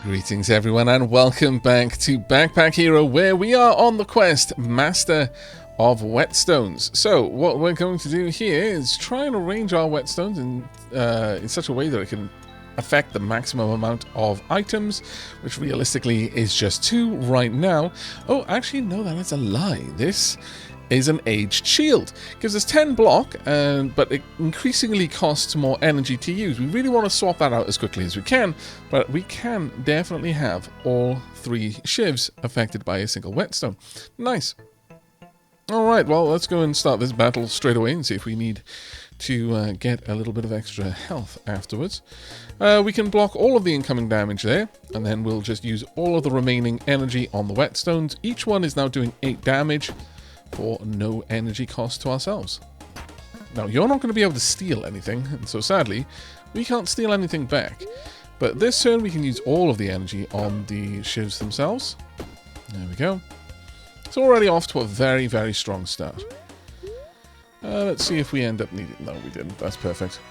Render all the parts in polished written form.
Greetings everyone and welcome back to Backpack Hero, where we are on the quest Master of Whetstones. So what we're going to do here is try and arrange our whetstones in such a way that it can affect the maximum amount of items, which realistically is just 2 right now. Oh, actually no, that is a lie. This is an aged shield. Gives us 10 block, but it increasingly costs more energy to use. We really want to swap that out as quickly as we can, but we can definitely have all 3 shivs affected by a single whetstone. Nice. Alright, well, let's go and start this battle straight away and see if we need to get a little bit of extra health afterwards. We can block all of the incoming damage there, and then we'll just use all of the remaining energy on the whetstones. Each one is now doing 8 damage for no energy cost to ourselves. Now, you're not going to be able to steal anything, and so sadly, we can't steal anything back. But this turn, we can use all of the energy on the shivs themselves. There we go. It's already off to a very, very strong start. Let's see if we end up needing... No, we didn't. That's perfect.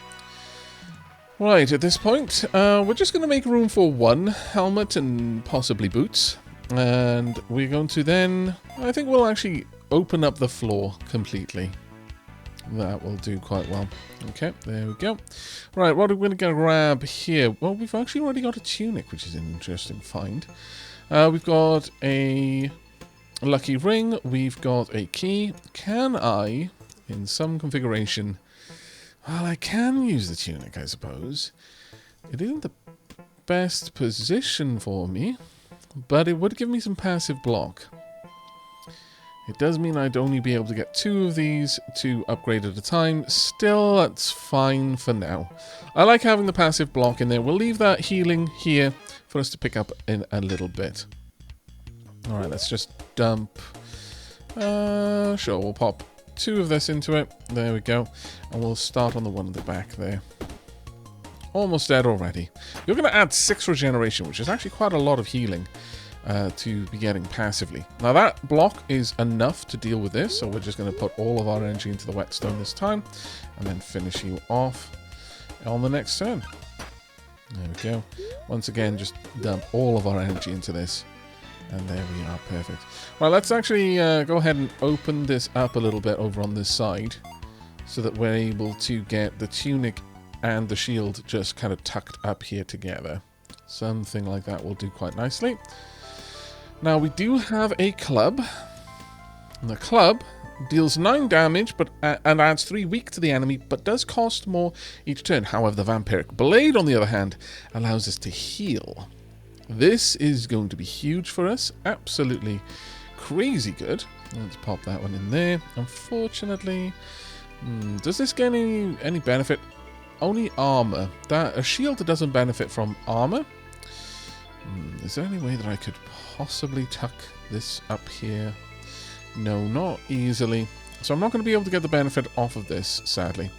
Right, at this point, we're just going to make room for 1 helmet and possibly boots. And we're going to then... I think we'll actually open up the floor completely. That will do quite well. Okay, there we go. Right, what are we going to grab here? Well, we've actually already got a tunic, which is an interesting find. We've got a lucky ring. We've got a key. Can I, in some configuration... Well, I can use the tunic, I suppose. It isn't the best position for me, but it would give me some passive block. It does mean I'd only be able to get 2 of these to upgrade at a time. Still, that's fine for now. I like having the passive block in there. We'll leave that healing here for us to pick up in a little bit. Alright, let's just dump... sure, we'll pop 2 of this into it. There we go. And we'll start on the one at the back there. Almost dead already. You're going to add 6 regeneration, which is actually quite a lot of healing to be getting passively. Now that block is enough to deal with this, so we're just going to put all of our energy into the whetstone this time, and then finish you off on the next turn. There we go. Once again, just dump all of our energy into this, and there we are, perfect. Right, let's actually go ahead and open this up a little bit over on this side, so that we're able to get the tunic and the shield just kind of tucked up here together. Something like that will do quite nicely. Now, we do have a club. And the club deals 9 damage and adds 3 weak to the enemy, but does cost more each turn. However, the vampiric blade, on the other hand, allows us to heal. This is going to be huge for us. Absolutely crazy good. Let's pop that one in there. Unfortunately, does this get any benefit? Only armor. A shield that doesn't benefit from armor. Is there any way that I could possibly tuck this up here? No, not easily. So I'm not going to be able to get the benefit off of this, sadly.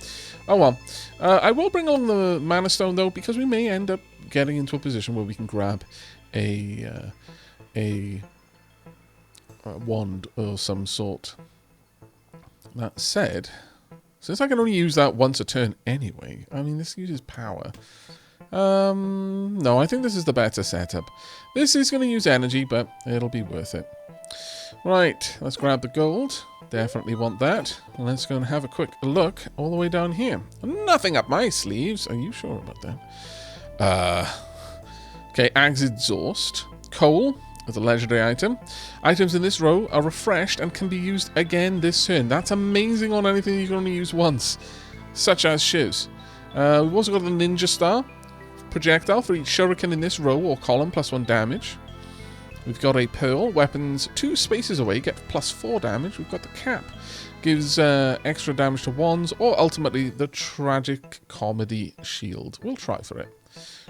Oh well. I will bring on the mana stone though, because we may end up getting into a position where we can grab a wand or some sort. That said, since I can only use that once a turn anyway, I mean, this uses power. No, I think this is the better setup. This is going to use energy, but it'll be worth it. Right, let's grab the gold. Definitely want that. Let's go and have a quick look all the way down here. Nothing up my sleeves. Are you sure about that? Okay, Axe Exhaust. Coal is a legendary item. Items in this row are refreshed and can be used again this turn. That's amazing on anything you can only use once, such as shivs. We've also got the Ninja Star. Projectile for each shuriken in this row or column, +1 damage. We've got a pearl. Weapons 2 spaces away get +4 damage. We've got the cap. Gives extra damage to wands, or ultimately the tragic comedy shield. We'll try for it.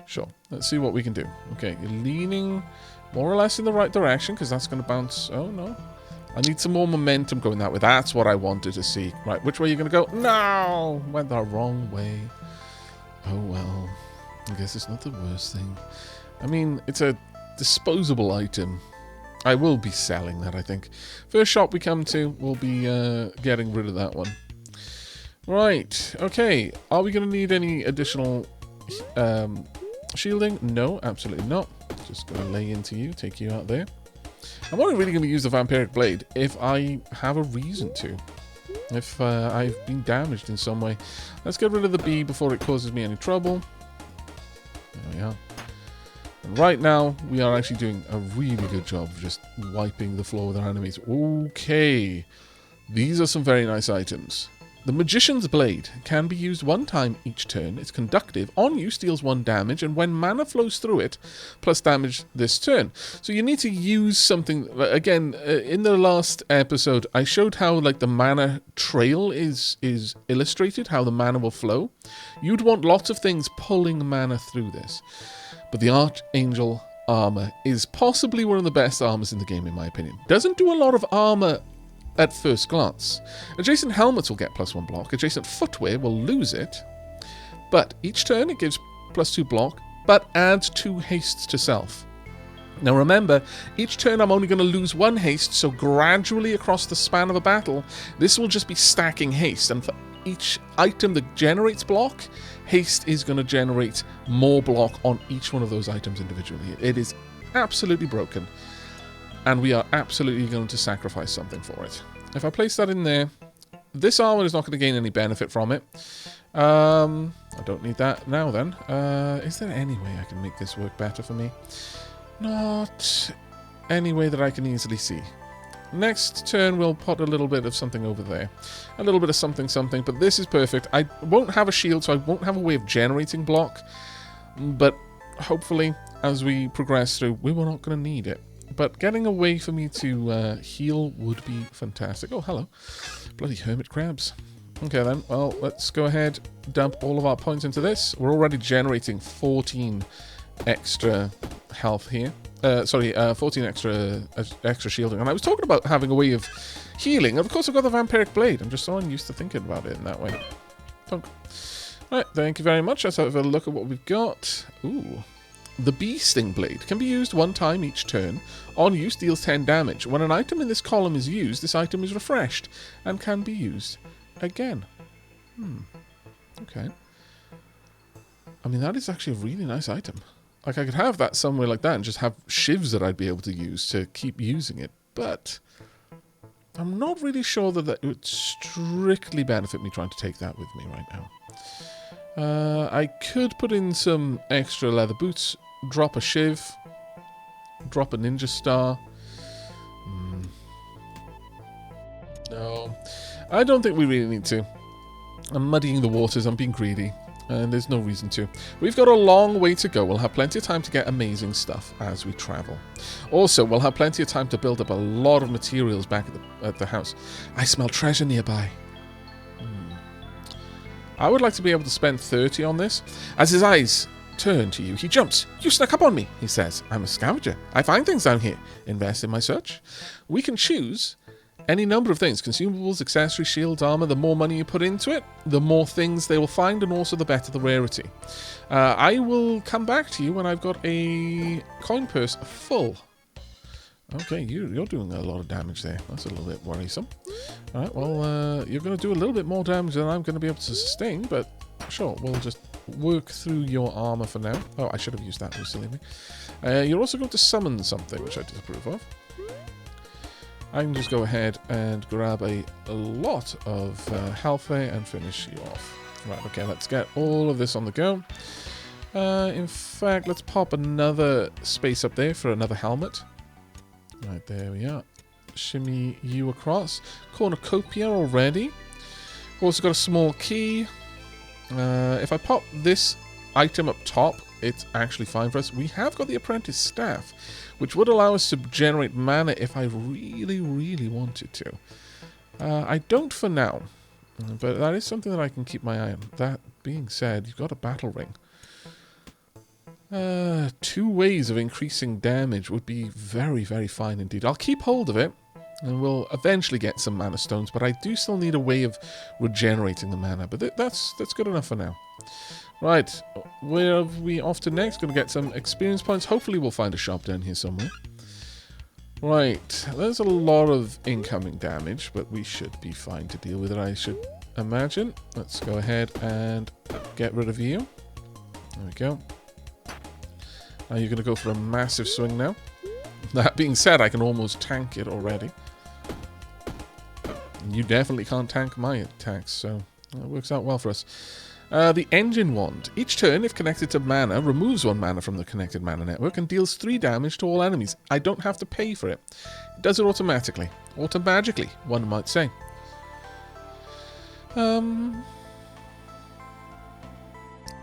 Sure. Let's see what we can do. Okay, you're leaning more or less in the right direction, because that's going to bounce... Oh, no. I need some more momentum going that way. That's what I wanted to see. Right, which way are you going to go? No! Went the wrong way. Oh, well... I guess it's not the worst thing. I mean, it's a disposable item. I will be selling that, I think. First shop we come to, we'll be getting rid of that one. Right, okay. Are we going to need any additional shielding? No, absolutely not. Just going to lay into you, take you out there. I'm only really going to use the vampiric blade if I have a reason to. If I've been damaged in some way. Let's get rid of the bee before it causes me any trouble. There we are. And right now, we are actually doing a really good job of just wiping the floor with our enemies. Okay. These are some very nice items. The Magician's Blade can be used one time each turn. It's conductive. On use, deals 1 damage, and when mana flows through it, plus damage this turn. So you need to use something. Again, in the last episode, I showed how like the mana trail is illustrated, how the mana will flow. You'd want lots of things pulling mana through this. But the Archangel armor is possibly one of the best armors in the game, in my opinion. Doesn't do a lot of armor at first glance. Adjacent helmets will get +1 block. Adjacent footwear will lose it. But each turn it gives +2 block, but adds 2 hastes to self. Now remember, each turn I'm only going to lose 1 haste, so gradually across the span of a battle, this will just be stacking haste. And for each item that generates block, haste is going to generate more block on each one of those items individually. It is absolutely broken. And we are absolutely going to sacrifice something for it. If I place that in there, this armor is not going to gain any benefit from it. I don't need that now then. Is there any way I can make this work better for me? Not any way that I can easily see. Next turn we'll put a little bit of something over there. A little bit of something, but this is perfect. I won't have a shield, so I won't have a way of generating block. But hopefully, as we progress through, we were not going to need it. But getting a way for me to heal would be fantastic. Oh, hello. Bloody hermit crabs. Okay, then. Well, let's go ahead, dump all of our points into this. We're already generating 14 extra health here. 14 extra shielding. And I was talking about having a way of healing. Of course, I've got the vampiric blade. I'm just so unused to thinking about it in that way. Right, thank you very much. Let's have a look at what we've got. Ooh. The Bee Sting Blade can be used 1 time each turn. On use, deals 10 damage. When an item in this column is used, this item is refreshed and can be used again. Okay. I mean, that is actually a really nice item. Like, I could have that somewhere like that and just have shivs that I'd be able to use to keep using it. But I'm not really sure that it would strictly benefit me trying to take that with me right now. I could put in some extra leather boots, drop a shiv, drop a ninja star. No, I don't think we really need to. I'm muddying the waters, I'm being greedy, and there's no reason to. We've got a long way to go. We'll have plenty of time to get amazing stuff as we travel. Also, we'll have plenty of time to build up a lot of materials back at the house. I smell treasure nearby. I would like to be able to spend 30 on this. As his eyes turn to you, he jumps. You snuck up on me, he says. I'm a scavenger. I find things down here. Invest in my search. We can choose any number of things. Consumables, accessories, shields, armor. The more money you put into it, the more things they will find, and also the better the rarity. I will come back to you when I've got a coin purse full. Okay, you're doing a lot of damage there. That's a little bit worrisome. Alright, well, you're going to do a little bit more damage than I'm going to be able to sustain, but sure, we'll just work through your armor for now. Oh, I should have used that, silly me. You're also going to summon something, which I disapprove of. I can just go ahead and grab a lot of health there and finish you off. Right, okay, let's get all of this on the go. In fact, let's pop another space up there for another helmet. Right, there we are. Shimmy you across. Cornucopia already. Also got a small key. If I pop this item up top, it's actually fine for us. We have got the Apprentice Staff, which would allow us to generate mana if I really, really wanted to. I don't for now, but that is something that I can keep my eye on. That being said, you've got a battle ring. 2 ways of increasing damage would be very, very fine indeed. I'll keep hold of it, and we'll eventually get some mana stones, but I do still need a way of regenerating the mana, but that's good enough for now. Right, where are we off to next? Going to get some experience points. Hopefully we'll find a shop down here somewhere. Right, there's a lot of incoming damage, but we should be fine to deal with it, I should imagine. Let's go ahead and get rid of you. There we go. Are you going to go for a massive swing now? That being said, I can almost tank it already. You definitely can't tank my attacks, so that works out well for us. The Engine Wand. Each turn, if connected to mana, removes 1 mana from the connected mana network and deals 3 damage to all enemies. I don't have to pay for it. It does it automatically. Automagically, one might say.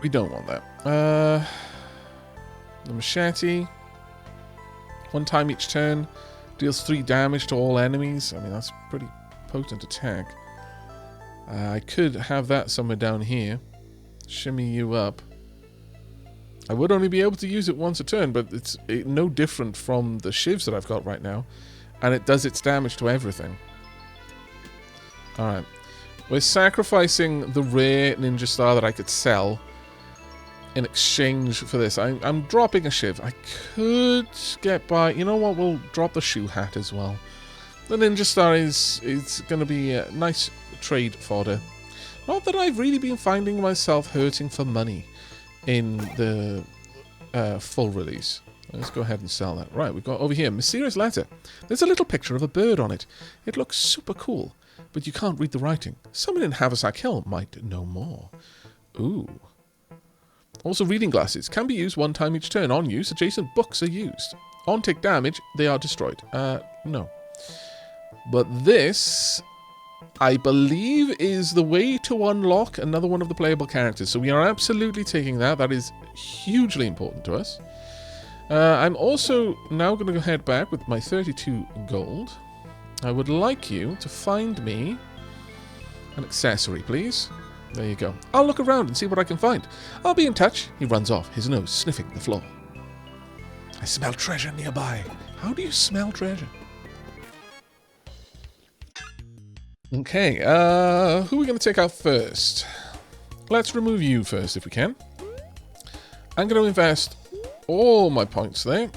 We don't want that. The Machete. 1 time each turn. Deals 3 damage to all enemies. I mean, that's a pretty potent attack. I could have that somewhere down here. Shimmy you up. I would only be able to use it once a turn, but it's no different from the shivs that I've got right now. And it does its damage to everything. Alright. We're sacrificing the rare ninja star that I could sell in exchange for this. I'm dropping a shiv. I could get by... You know what? We'll drop the shoe hat as well. The ninja star is going to be a nice trade fodder. Not that I've really been finding myself hurting for money in the full release. Let's go ahead and sell that. Right, we've got over here, Mysterious Letter. There's a little picture of a bird on it. It looks super cool, but you can't read the writing. Someone in Aavak Hill might know more. Ooh. Also, reading glasses can be used 1 time each turn. On use, adjacent books are used. On take damage, they are destroyed. No. But this, I believe, is the way to unlock another one of the playable characters. So we are absolutely taking that. That is hugely important to us. I'm also now going to head back with my 32 gold. I would like you to find me an accessory, please. There you go. I'll look around and see what I can find. I'll be in touch. He runs off, his nose sniffing the floor. I smell treasure nearby. How do you smell treasure? Okay, who are we going to take out first? Let's remove you first if we can. I'm going to invest all my points there.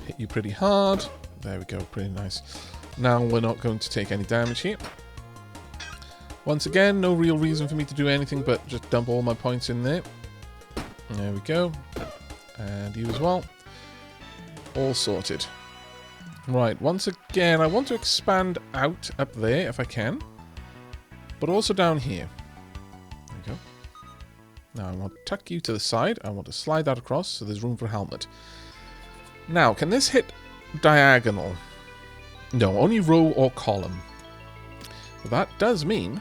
Hit you pretty hard. There we go, pretty nice. Now we're not going to take any damage here. Once again, no real reason for me to do anything but just dump all my points in there. There we go. And you as well. All sorted. Right, once again, I want to expand out up there if I can. But also down here. There we go. Now I want to tuck you to the side. I want to slide that across so there's room for a helmet. Now, can this hit diagonal? No, only row or column. But that does mean,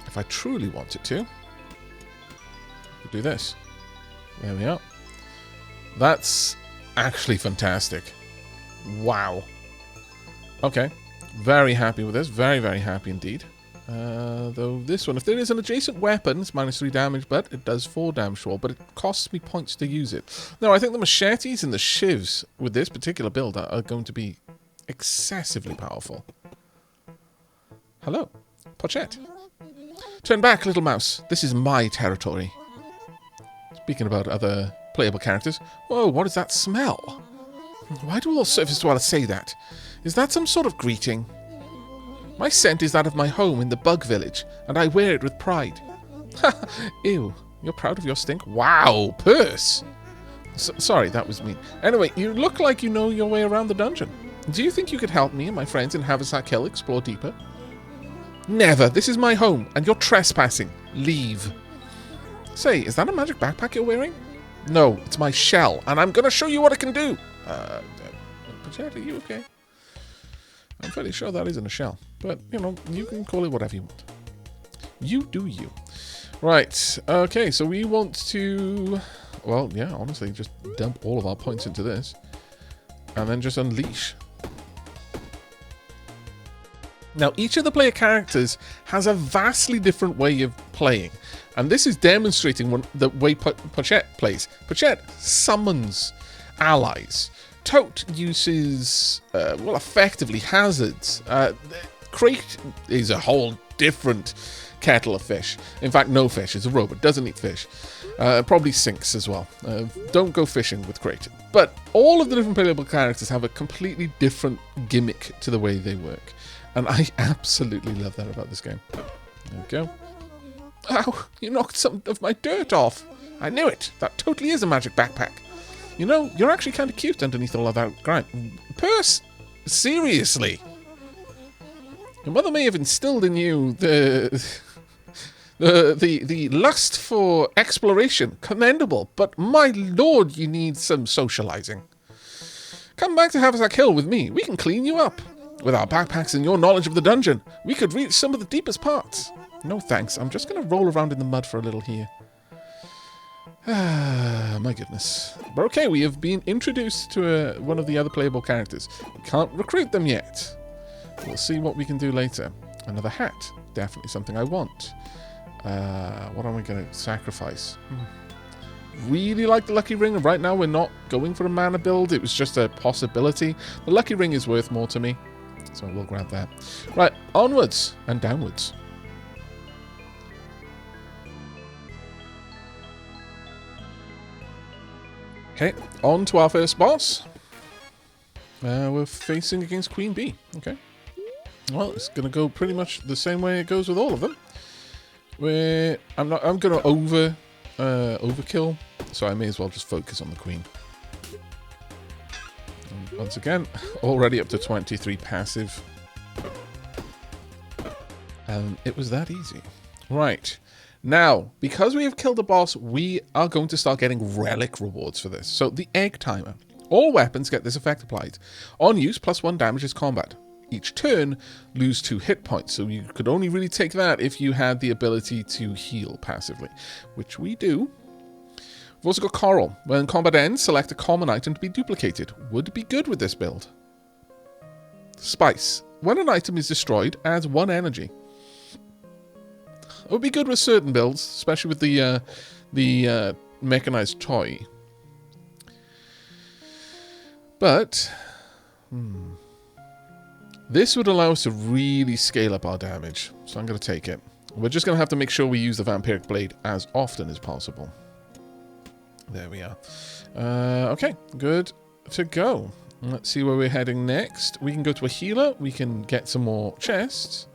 if I truly wanted to, do this. There we are. That's actually fantastic. Wow. Okay. Very happy with this. Very, very happy indeed. Though this one, if there is an adjacent weapon, it's -3 damage, but it does 4 damage to all, but it costs me points to use it. No, I think the machetes and the shivs with this particular build are going to be excessively powerful. Hello. Pochette. Turn back, little mouse. This is my territory. Speaking about other playable characters. Whoa, what is that smell? Why do all surface dwellers say that? Is that some sort of greeting? My scent is that of my home in the bug village, and I wear it with pride. Ew, you're proud of your stink? Wow, purse! Sorry, that was mean. Anyway, you look like you know your way around the dungeon. Do you think you could help me and my friends in Aavak Hill explore deeper? Never! This is my home, and you're trespassing. Leave. Say, is that a magic backpack you're wearing? No, it's my shell, and I'm gonna show you what it can do! Are you okay? I'm fairly sure that isn't a shell. But, you know, you can call it whatever you want. You do you. Right, okay, so we want to... Well, yeah, honestly, just dump all of our points into this. And then just unleash. Now, each of the player characters has a vastly different way of playing. And this is demonstrating the way Pochette plays. Pochette summons allies. Tote uses, well, effectively hazards. Crate is a whole different kettle of fish. In fact, no fish. It's a robot. Doesn't eat fish. Probably sinks as well. Don't go fishing with Crate. But all of the different playable characters have a completely different gimmick to the way they work. And I absolutely love that about this game. There we go. Ow! You knocked some of my dirt off. I knew it. That totally is a magic backpack. You know, you're actually kind of cute underneath all of that grime. Purse? Seriously? Your mother may have instilled in you the lust for exploration. Commendable. But my lord, you need some socializing. Come back to Aavak Hill with me. We can clean you up. With our backpacks and your knowledge of the dungeon, we could reach some of the deepest parts. No thanks. I'm just going to roll around in the mud for a little here. Ah, my goodness. But okay, we have been introduced to one of the other playable characters. We can't recruit them yet. We'll see what we can do later. Another hat. Definitely something I want. What am I going to sacrifice? Really like the lucky ring. Right now we're not going for a mana build. It was just a possibility. The lucky ring is worth more to me. So we'll grab that. Right, onwards and downwards. Okay, on to our first boss. We're facing against Queen Bee. Okay. Well, it's going to go pretty much the same way it goes with all of them. I'm going to overkill, so I may as well just focus on the Queen. And once again, already up to 23 passive. And it was that easy. Right. Now, because we have killed the boss, we are going to start getting relic rewards for this. So, the egg timer. All weapons get this effect applied. On use, +1 damage is combat. Each turn, lose 2 hit points. So you could only really take that if you had the ability to heal passively, which we do. We've also got Coral. When combat ends, select a common item to be duplicated. Would be good with this build. Spice. When an item is destroyed, adds 1 energy. It would be good with certain builds, especially with the mechanized toy. But this would allow us to really scale up our damage. So I'm going to take it. We're just going to have to make sure we use the Vampiric Blade as often as possible. There we are. Okay, good to go. Let's see where we're heading next. We can go to a healer. We can get some more chests.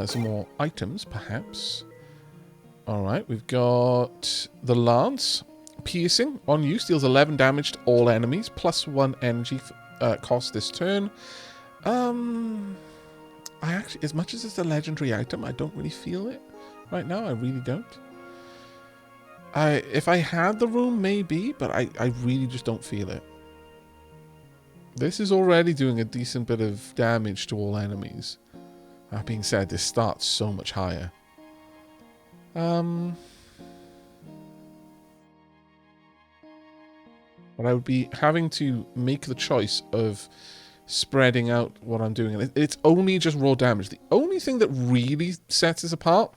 Some more items, perhaps. Alright, we've got the Lance. Piercing. On use, deals 11 damage to all enemies. +1 energy cost this turn. I actually, as much as it's a legendary item, I don't really feel it right now. I really don't. If I had the room, maybe, but I really just don't feel it. This is already doing a decent bit of damage to all enemies. That being said, this starts so much higher. But I would be having to make the choice of spreading out what I'm doing. And it's only just raw damage. The only thing that really sets us apart,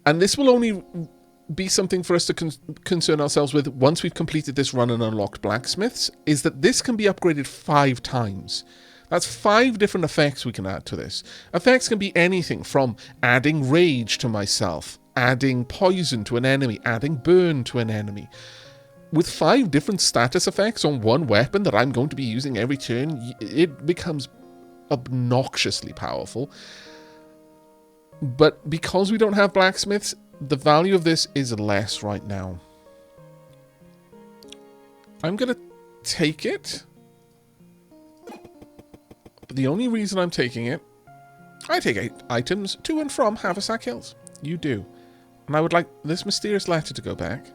and this will only be something for us to concern ourselves with once we've completed this run and unlocked Blacksmiths, is that this can be upgraded 5 times. That's 5 different effects we can add to this. Effects can be anything from adding rage to myself, adding poison to an enemy, adding burn to an enemy. With 5 different status effects on one weapon that I'm going to be using every turn, it becomes obnoxiously powerful. But because we don't have Blacksmiths, the value of this is less right now. I'm going to take it. But the only reason I'm taking it, I take 8 items to and from Aavak Hills. You do. And I would like this mysterious letter to go back.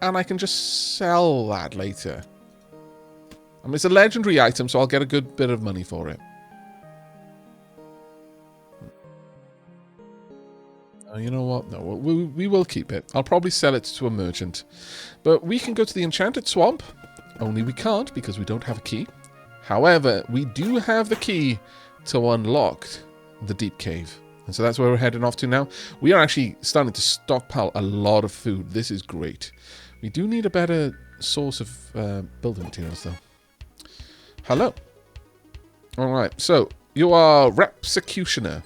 And I can just sell that later. I mean, it's a legendary item, so I'll get a good bit of money for it. Oh, you know what? No, we will keep it. I'll probably sell it to a merchant. But we can go to the Enchanted Swamp. Only we can't because we don't have a key. However, we do have the key to unlock the Deep Cave. And so that's where we're heading off to now. We are actually starting to stockpile a lot of food. This is great. We do need a better source of building materials, though. Hello. Alright, so you are Repsecutioner.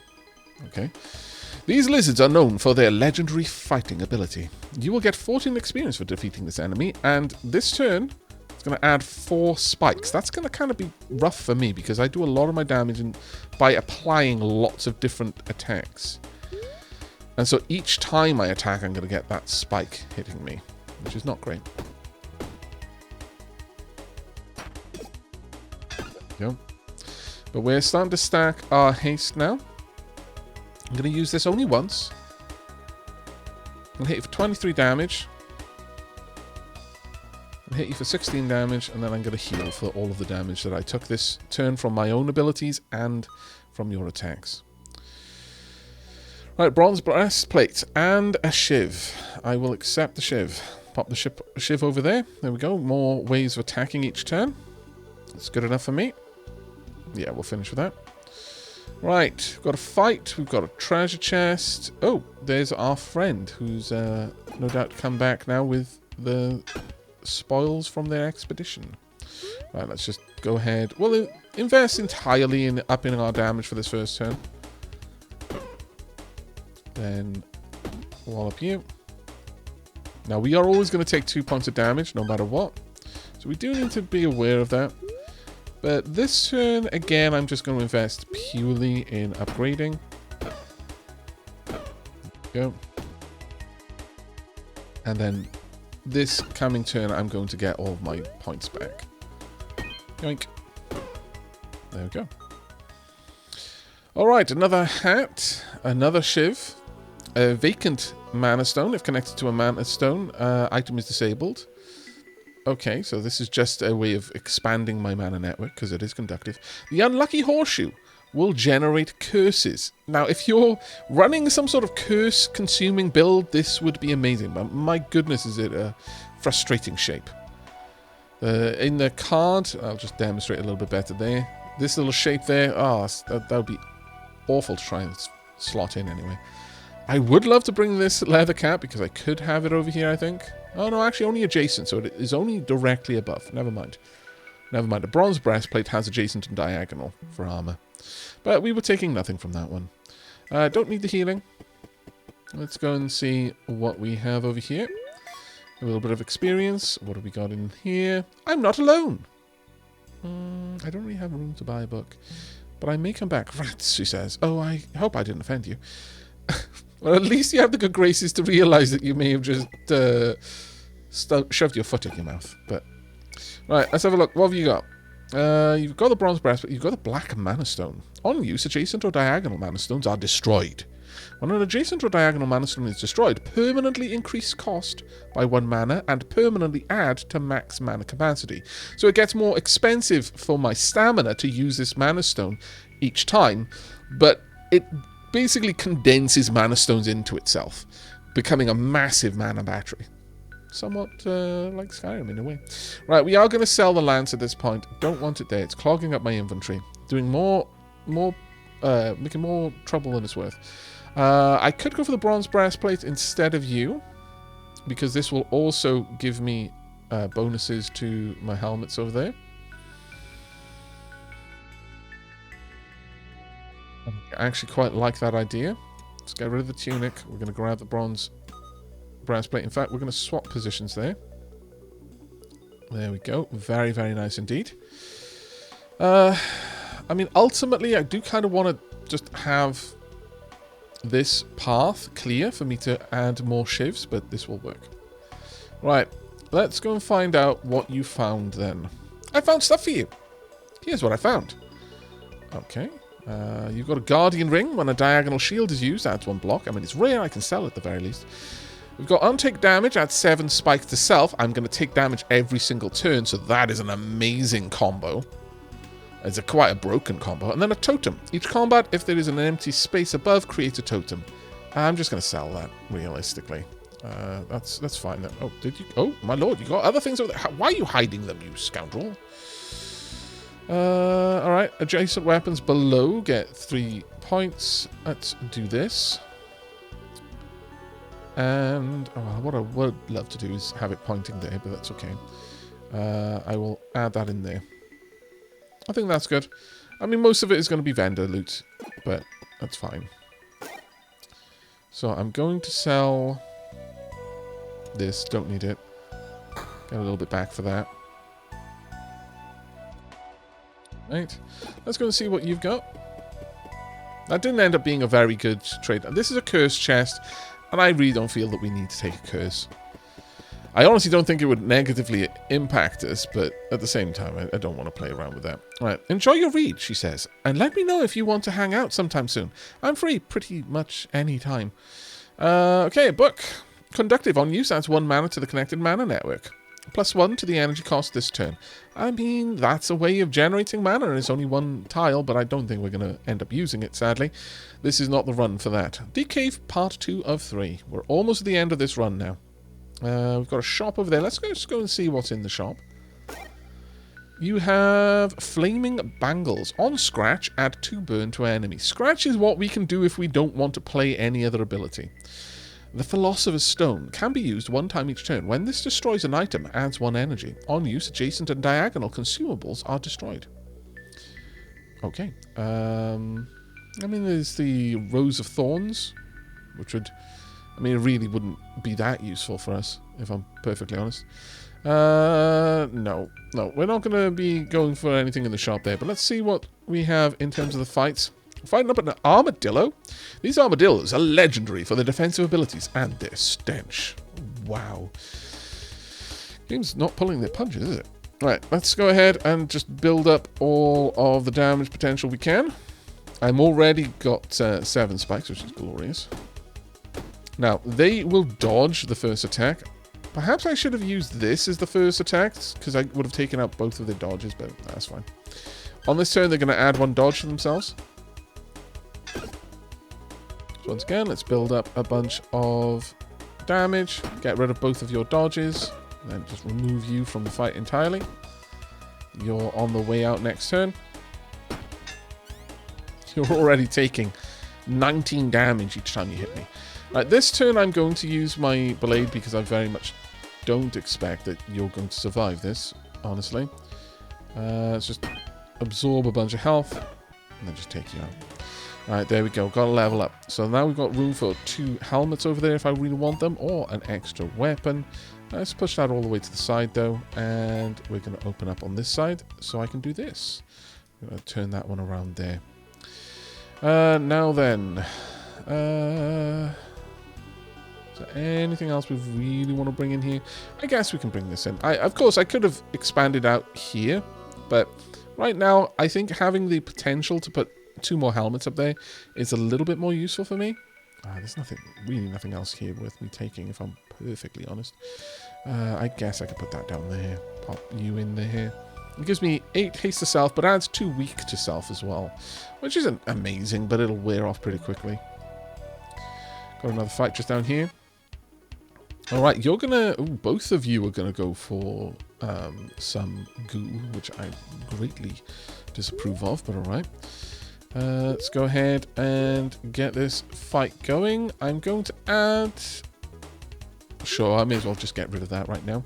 Okay. These lizards are known for their legendary fighting ability. You will get 14 experience for defeating this enemy, and this turn, it's going to add 4 spikes. That's going to kind of be rough for me, because I do a lot of my damage by applying lots of different attacks. And so each time I attack, I'm going to get that spike hitting me, which is not great. There we go. But we're starting to stack our haste now. I'm going to use this only once. I'm going to hit you for 23 damage. I'm going to hit you for 16 damage, and then I'm going to heal for all of the damage that I took this turn from my own abilities and from your attacks. Right, bronze breastplate and a shiv. I will accept the shiv. Pop the shiv over there. There we go. More ways of attacking each turn. That's good enough for me. Yeah, we'll finish with that. Right, we've got a fight. We've got a treasure chest. Oh, there's our friend who's no doubt come back now with the spoils from their expedition. Right, let's just go ahead. We'll invest entirely in upping our damage for this first turn. Then wallop you. Now we are always going to take 2 points of damage no matter what. So we do need to be aware of that. But this turn, again, I'm just going to invest purely in upgrading. Go. And then this coming turn, I'm going to get all of my points back. Yoink. There we go. Alright, another hat, another shiv, a vacant mana stone. If connected to a mana stone, item is disabled. Okay, so this is just a way of expanding my mana network because it is conductive. The unlucky horseshoe will generate curses. Now, if you're running some sort of curse-consuming build, this would be amazing. But my goodness, is it a frustrating shape. In the card, I'll just demonstrate a little bit better there. This little shape there, that would be awful to try and slot in anyway. I would love to bring this leather cap because I could have it over here, I think. Oh, no, actually only adjacent, so it is only directly above. Never mind. Never mind. A bronze breastplate has adjacent and diagonal for armor. But we were taking nothing from that one. Don't need the healing. Let's go and see what we have over here. A little bit of experience. What have we got in here? I'm not alone. I don't really have room to buy a book. But I may come back. Rats, she says. Oh, I hope I didn't offend you. Well, at least you have the good graces to realize that you may have just shoved your foot in your mouth. But right, let's have a look. What have you got? You've got the bronze breastplate. You've got the black mana stone. On use, adjacent or diagonal mana stones are destroyed. When an adjacent or diagonal mana stone is destroyed, permanently increase cost by 1 mana and permanently add to max mana capacity. So it gets more expensive for my stamina to use this mana stone each time, but it basically condenses mana stones into itself, becoming a massive mana battery. Somewhat like Skyrim in a way. Right, we are going to sell the lance at this point. Don't want it there. It's clogging up my inventory. Doing making more trouble than it's worth. I could go for the bronze breastplate instead of you, because this will also give me bonuses to my helmets over there. I actually quite like that idea. Let's get rid of the tunic. We're going to grab the bronze breastplate. In fact, we're going to swap positions there. There we go. Very, very nice indeed. I mean, ultimately, I do kind of want to just have this path clear for me to add more shivs, but this will work. Right. Let's go and find out what you found then. I found stuff for you. Here's what I found. Okay. You've got a guardian ring. When a diagonal shield is used, adds 1 block. I mean, it's rare. I can sell it at the very least. We've got untake damage, adds 7 spikes to self. I'm going to take damage every single turn, so that is an amazing combo. It's quite a broken combo. And then a totem. Each combat, if there is an empty space above, creates a totem. I'm just going to sell that, realistically. That's fine then. Oh, did you? Oh, my lord, you got other things over there. Why are you hiding them, you scoundrel? Alright, adjacent weapons below get 3 points. Let's do this. And what I would love to do is have it pointing there, but that's okay. I will add that in there. I think that's good. I mean, most of it is going to be vendor loot, but that's fine. So I'm going to sell this. Don't need it. Get a little bit back for that. Right. Let's go and see what you've got. That didn't end up being a very good trade. This is a curse chest, and I really don't feel that we need to take a curse. I honestly don't think it would negatively impact us, but at the same time, I don't want to play around with that. All right, enjoy your read, she says, and let me know if you want to hang out sometime soon. I'm free pretty much any time. Okay, a book. Conductive. On use, adds 1 mana to the connected mana network. +1 to the energy cost this turn. I mean, that's a way of generating mana, and it's only 1 tile, but I don't think we're going to end up using it, sadly. This is not the run for that. Deep Cave, part 2 of 3. We're almost at the end of this run now. We've got a shop over there. Let's just go and see what's in the shop. You have Flaming Bangles. On Scratch, add 2 burn to enemy. Scratch is what we can do if we don't want to play any other ability. The Philosopher's Stone can be used 1 time each turn. When this destroys an item, adds 1 energy. On use, adjacent and diagonal consumables are destroyed. Okay. I mean, there's the Rose of Thorns, which would... I mean, it really wouldn't be that useful for us, if I'm perfectly honest. No, we're not going to be going for anything in the shop there, but let's see what we have in terms of the fights. Fighting up an armadillo. These armadillos are legendary for their defensive abilities and their stench. Wow. Game's not pulling their punches, is it? Right, let's go ahead and just build up all of the damage potential we can. I'm already got 7 spikes, which is glorious. Now, they will dodge the first attack. Perhaps I should have used this as the first attack, because I would have taken out both of their dodges, but that's fine. On this turn, they're going to add 1 dodge to themselves. So once again, let's build up a bunch of damage. Get rid of both of your dodges. Then just remove you from the fight entirely. You're on the way out next turn. You're already taking 19 damage each time you hit me. Right, this turn I'm going to use my blade because I very much don't expect that you're going to survive this, honestly. Let's just absorb a bunch of health and then just take you out. Alright, there we go. Got to level up. So now we've got room for 2 helmets over there if I really want them, or an extra weapon. Let's push that all the way to the side though, and we're going to open up on this side so I can do this. I'm going to turn that one around there. Now then... is there anything else we really want to bring in here? I guess we can bring this in. Of course, I could have expanded out here, but right now, I think having the potential to put 2 more helmets up there is a little bit more useful for me. There's really nothing else here worth me taking, if I'm perfectly honest. I guess I could put that down there. Pop you in there. It gives me 8 haste to self, but adds 2 weak to self as well, which isn't amazing, but it'll wear off pretty quickly. Got another fight just down here. Alright, you're gonna... Ooh, both of you are gonna go for some goo, which I greatly disapprove of, but alright. Let's go ahead and get this fight going. I'm going to add... Sure, I may as well just get rid of that right now.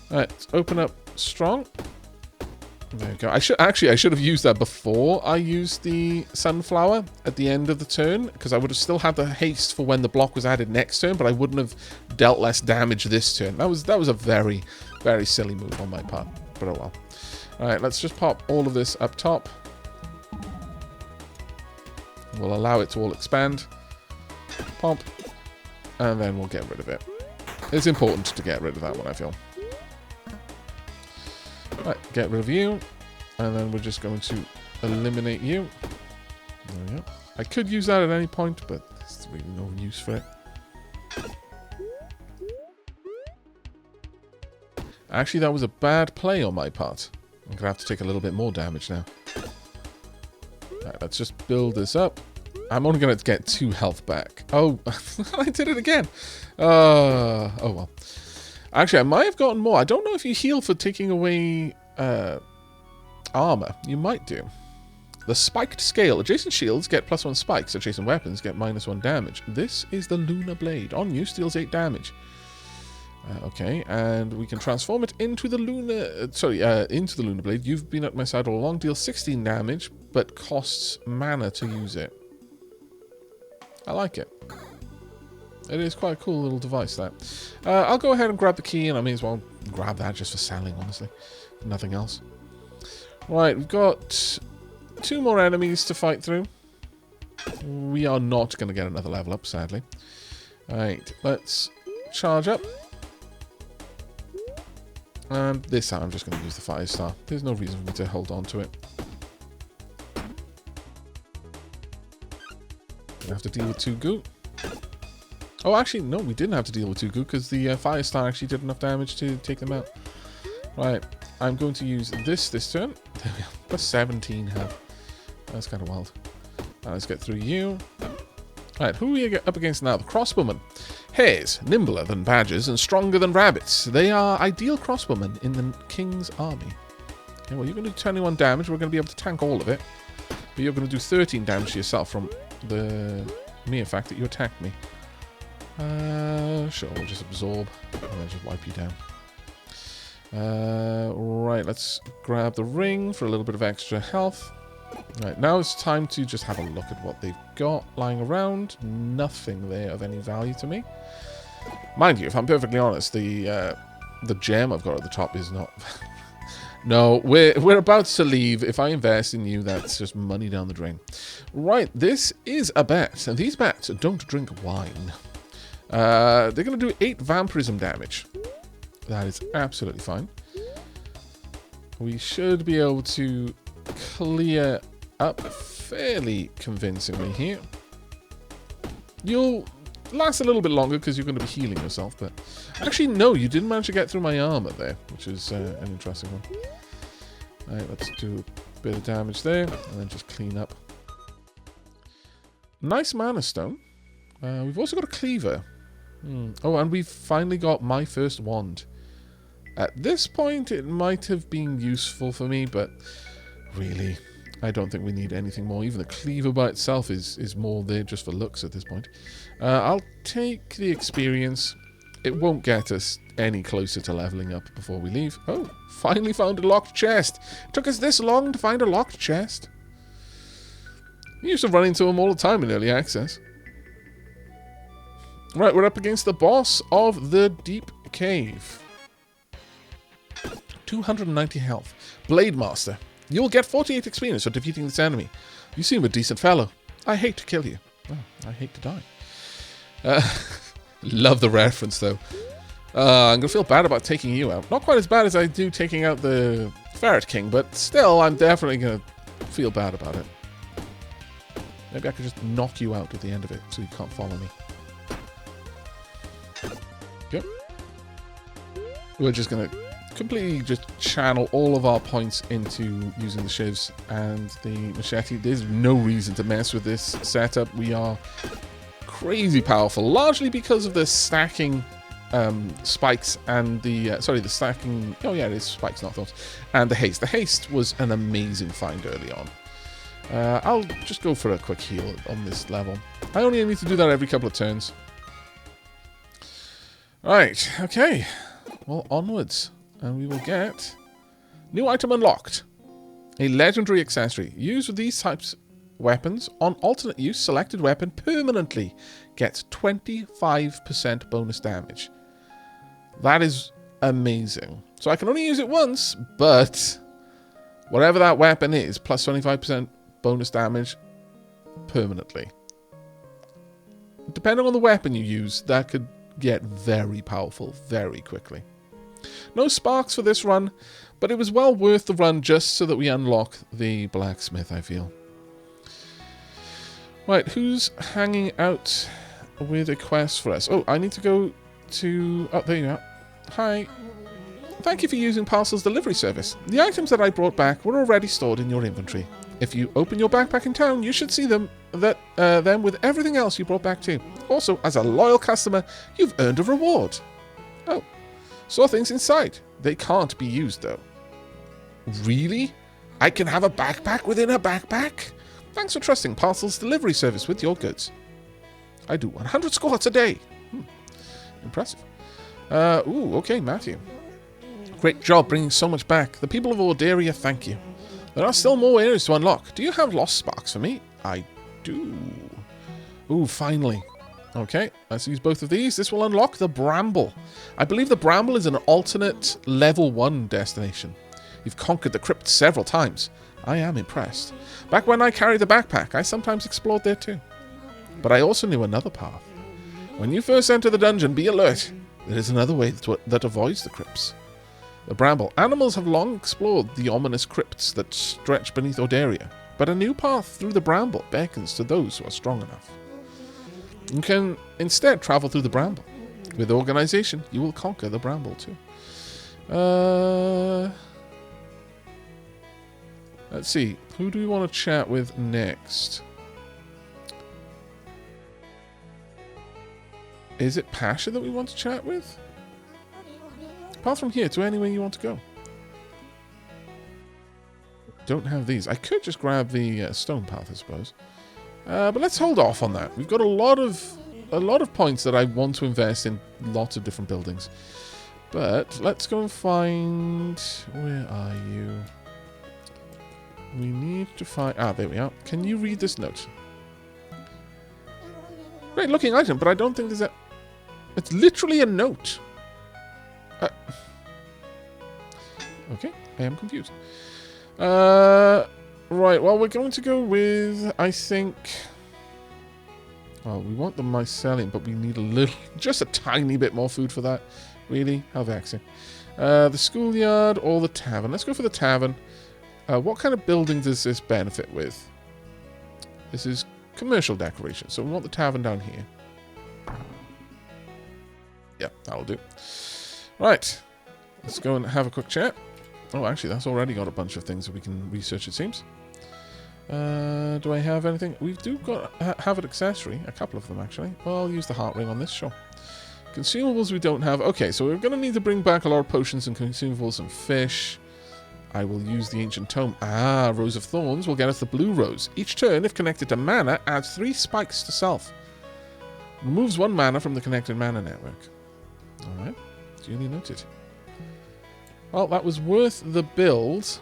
Alright, let's open up strong. There we go. I should have used that before I used the sunflower at the end of the turn, because I would have still had the haste for when the block was added next turn, but I wouldn't have dealt less damage this turn. That was a very, very silly move on my part, but oh well. Alright, let's just pop all of this up top. We'll allow it to all expand. Pop. And then we'll get rid of it. It's important to get rid of that one, I feel. Right, get rid of you, and then we're just going to eliminate you. There we go. I could use that at any point, but there's really no use for it. Actually, that was a bad play on my part. I'm going to have to take a little bit more damage now. Right, let's just build this up. I'm only going to get 2 health back. Oh, I did it again. Oh, well. Actually, I might have gotten more. I don't know if you heal for taking away armor. You might do. The Spiked Scale. Adjacent shields get +1 spikes. Adjacent weapons get -1 damage. This is the Lunar Blade. On use, deals 8 damage. Okay, and we can transform it into the Lunar Blade. You've been at my side all along. Deals 16 damage, but costs mana to use it. I like it. It is quite a cool little device, that. I'll go ahead and grab the key, and I may as well grab that just for selling, honestly. Nothing else. Right, we've got 2 more enemies to fight through. We are not going to get another level up, sadly. Alright, let's charge up. And this time I'm just going to use the 5-star. There's no reason for me to hold on to it. We have to deal with 2 goo. Oh, actually, no, we didn't have to deal with 2 goo because the 5-star actually did enough damage to take them out. Right, I'm going to use this turn. There we go. Plus 17 health. That's kind of wild. Now let's get through you. Right, who are we up against now? The crossbowmen. Hares, nimbler than badgers and stronger than rabbits. They are ideal crossbowmen in the king's army. Okay, well, you're going to do 21 damage. We're going to be able to tank all of it. But you're going to do 13 damage to yourself from the mere fact that you attacked me. Sure, we'll just absorb and then just wipe you down. Right, let's grab the ring for a little bit of extra health. Right, now it's time to just have a look at what they've got lying around. Nothing there of any value to me. Mind you, if I'm perfectly honest, the gem I've got at the top is not... No, we're about to leave. If I invest in you, that's just money down the drain. Right, this is a bat, and these bats don't drink wine. They're going to do 8 vampirism damage. That is absolutely fine. We should be able to clear up fairly convincingly here. You'll last a little bit longer because you're going to be healing yourself, but... Actually, no, you didn't manage to get through my armor there, which is an interesting one. Alright, let's do a bit of damage there, and then just clean up. Nice mana stone. We've also got a cleaver. Oh, and we've finally got my first wand. At this point, it might have been useful for me, but really, I don't think we need anything more. Even the cleaver by itself is more there just for looks at this point. I'll take the experience. It won't get us any closer to leveling up before we leave. Oh, finally found a locked chest. It took us this long to find a locked chest. We used to run into them all the time in early access. Right, we're up against the boss of the Deep Cave. 290 health. Blade Master. You'll get 48 experience for defeating this enemy. You seem a decent fellow. I hate to kill you. Oh, I hate to die. Love the reference, though. I'm going to feel bad about taking you out. Not quite as bad as I do taking out the Ferret King, but still, I'm definitely going to feel bad about it. Maybe I could just knock you out at the end of it so you can't follow me. Yep. We're just going to completely just channel all of our points into using the shivs and the machete. There's no reason to mess with this setup. We are crazy powerful, largely because of the stacking spikes and the the stacking. Oh yeah, it is spikes, not thorns. And the haste. The haste was an amazing find early on. I'll just go for a quick heal on this level. I only need to do that every couple of turns. Right, okay. Well, onwards. And we will get new item unlocked. A legendary accessory. Used with these types of weapons on alternate use, selected weapon permanently gets 25% bonus damage. That is amazing. So I can only use it once, but whatever that weapon is, plus 25% bonus damage permanently. Depending on the weapon you use, that could get very powerful very quickly. No sparks for this run, but it was well worth the run just so that we unlock the Blacksmith, I feel. Right, who's hanging out with a quest for us? Oh, I need to go to... Oh, there you are. Hi. Thank you for using Parcel's delivery service. The items that I brought back were already stored in your inventory. If you open your backpack in town, you should see them with everything else you brought back too. Also, as a loyal customer, you've earned a reward. Oh. Saw things inside. They can't be used, though. Really? I can have a backpack within a backpack? Thanks for trusting Parcel's delivery service with your goods. I do 100 squats a day. Impressive. Ooh, okay, Matthew. Great job bringing so much back. The people of Orderia thank you. There are still more areas to unlock. Do you have lost sparks for me? I do. Ooh, finally. Okay, let's use both of these. This will unlock the Bramble. I believe the Bramble is an alternate level 1 destination. You've conquered the crypt several times. I am impressed. Back when I carried the backpack, I sometimes explored there too. But I also knew another path. When you first enter the dungeon, be alert. There is another way that avoids the crypts. The bramble. Animals have long explored the ominous crypts that stretch beneath Odaria, but a new path through the bramble beckons to those who are strong enough. You can instead travel through the bramble. With organization, you will conquer the bramble too. Let's see. Who do we want to chat with next? Is it Pasha that we want to chat with? Apart from here, to anywhere you want to go. Don't have these. I could just grab the stone path, I suppose. But let's hold off on that. We've got a lot of points that I want to invest in lots of different buildings. But let's go and find... Where are you? We need to find... Ah, there we are. Can you read this note? Great looking item, but I don't think there's a... It's literally a note. Okay, I am confused. Right, well, we're going to go with, I think... Well, we want the mycelium, but we need a little... Just a tiny bit more food for that. Really? How vexing. The schoolyard or the tavern? Let's go for the tavern. What kind of building does this benefit with? This is commercial decoration, so we want the tavern down here. Yeah, that'll do. Right. Let's go and have a quick chat. Oh, actually, that's already got a bunch of things that we can research, it seems. Do I have anything? We do have an accessory. A couple of them, actually. Well, I'll use the heart ring on this, sure. Consumables we don't have. Okay, so we're going to need to bring back a lot of potions and consumables and fish. I will use the ancient tome. Ah, Rose of Thorns will get us the blue rose. Each turn, if connected to mana, adds 3 spikes to self. Removes 1 mana from the connected mana network. Alright, duly noted. Well, that was worth the build,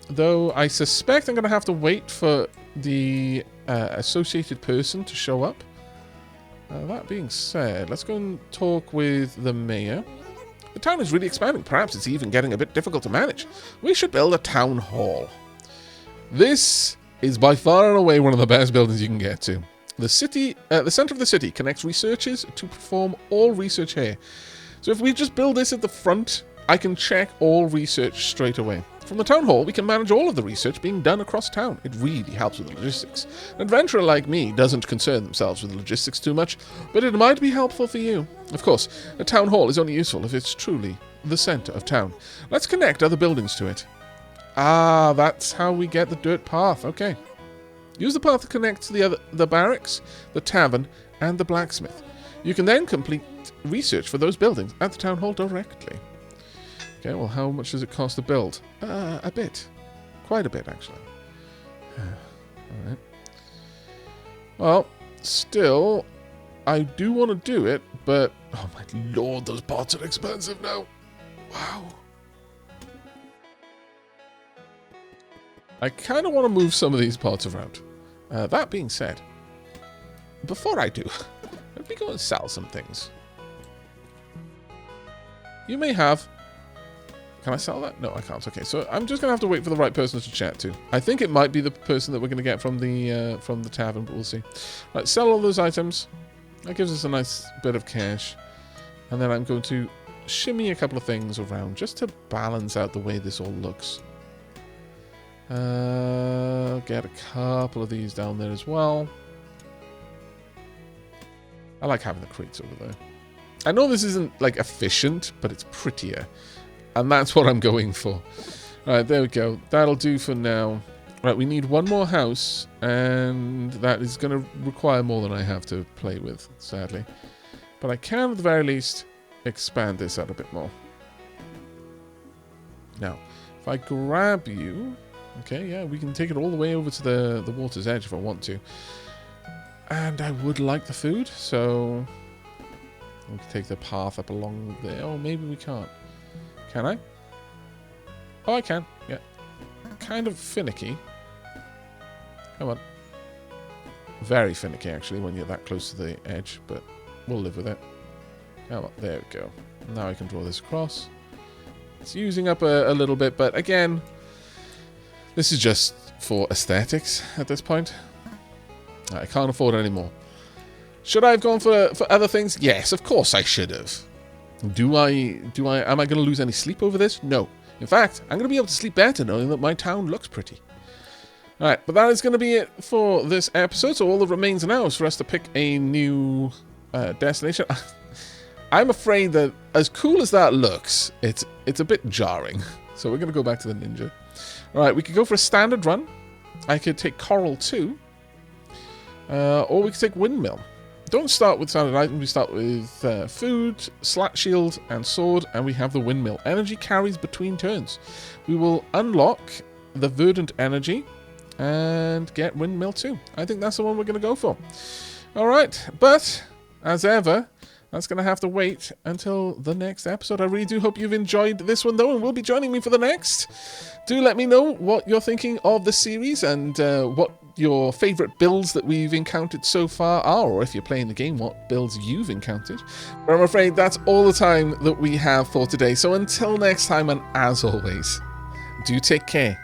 though I suspect I'm going to have to wait for the associated person to show up. That being said, let's go and talk with the mayor. The town is really expanding. Perhaps it's even getting a bit difficult to manage. We should build a town hall. This is by far and away one of the best buildings you can get to. The center of the city connects researchers to perform all research here. So if we just build this at the front, I can check all research straight away. From the town hall, we can manage all of the research being done across town. It really helps with the logistics. An adventurer like me doesn't concern themselves with the logistics too much, but it might be helpful for you. Of course, a town hall is only useful if it's truly the center of town. Let's connect other buildings to it. Ah, that's how we get the dirt path. Okay. Use the path to connect to the barracks, the tavern, and the blacksmith. You can then complete research for those buildings at the town hall directly. Okay, well, how much does it cost to build? A bit. Quite a bit, actually. Alright. Well, still, I do want to do it, but... Oh my lord, those pots are expensive now. Wow. I kind of want to move some of these pots around. That being said, before I do, let me go and sell some things. You may have... Can I sell that? No, I can't. Okay, so I'm just going to have to wait for the right person to chat to. I think it might be the person that we're going to get from the tavern, but we'll see. Right, sell all those items. That gives us a nice bit of cash. And then I'm going to shimmy a couple of things around just to balance out the way this all looks. Get a couple of these down there as well. I like having the crates over there. I know this isn't, like, efficient, but it's prettier. And that's what I'm going for. Alright, there we go. That'll do for now. Right, we need one more house, and that is going to require more than I have to play with, sadly. But I can, at the very least, expand this out a bit more. Now, if I grab you... Okay, yeah, we can take it all the way over to the water's edge if I want to. And I would like the food, so... We can take the path up along there. Oh, maybe we can't. Can I? Oh, I can. Yeah. Kind of finicky. Come on. Very finicky, actually, when you're that close to the edge, but we'll live with it. Come on. There we go. Now I can draw this across. It's using up a little bit, but again, this is just for aesthetics at this point. I can't afford any more. Should I have gone for other things? Yes, of course I should have. Am I going to lose any sleep over this? No. In fact, I'm going to be able to sleep better knowing that my town looks pretty. Alright, but that is going to be it for this episode. So all that remains now is for us to pick a new destination. I'm afraid that as cool as that looks, it's a bit jarring. So we're going to go back to the ninja. Alright, we could go for a standard run. I could take Coral 2. Or we could take Windmill. Don't start with standard items. We start with food, slat shield, and sword. And we have the Windmill. Energy carries between turns. We will unlock the Verdant Energy and get Windmill 2. I think that's the one we're going to go for. Alright, but as ever, that's going to have to wait until the next episode. I really do hope you've enjoyed this one, though, and will be joining me for the next. Do let me know what you're thinking of the series and what your favourite builds that we've encountered so far are, or if you're playing the game, what builds you've encountered. But I'm afraid that's all the time that we have for today. So until next time, and as always, do take care.